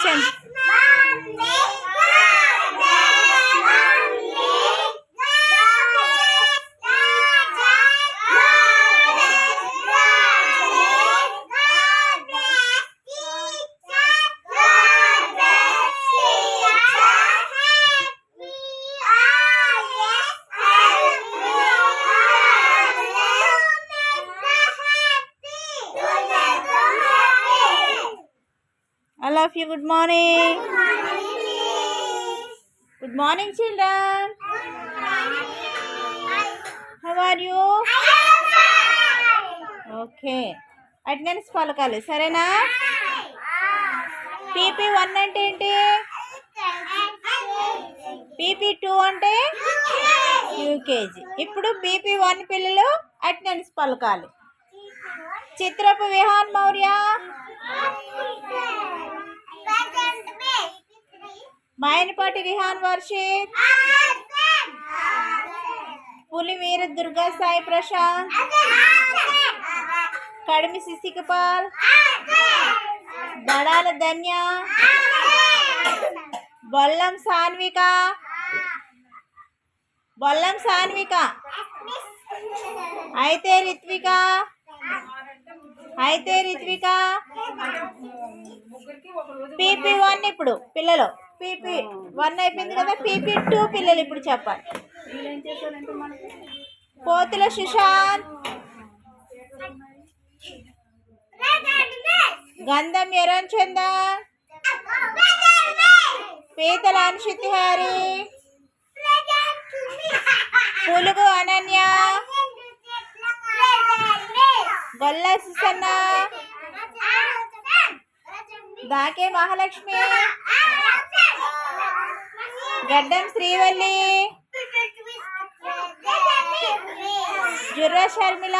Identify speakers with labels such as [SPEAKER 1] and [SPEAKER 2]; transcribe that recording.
[SPEAKER 1] Congratulations. I love you. Good morning. Good morning, children. How are you? Okay. Attendance పలకాలి, సరేనా? PP1 అంటే ఏంటి? PP2 అంటే UKG. ఇప్పుడు PP1 పిల్లలు అటెండెన్స్ పలకాలి. చిత్రపు విహాన్ మౌర్య, మైనపాటి విహాన్ వర్షిత్, పులివీర దుర్గా సాయి ప్రశాంత్, కడిమి శశికపాల్, దడాల ధన్య, బొల్లం సాన్విక, అయితే రిత్విక. PP1 ఇప్పుడు పిల్లలు, PP1 అయిపోయింది కదా. PP2 పిల్లలు ఇప్పుడు చెప్పాలి. పోతుల సుశాంత్, గంధం ఎరణ్ చందన్, పీతల అనుషిత్ హరి, పులుగు అనన్య, గొల్ల సుసన్న, దాకే మహాలక్ష్మి, గడ్డం శ్రీవల్లి, జుర్ర షర్మిల,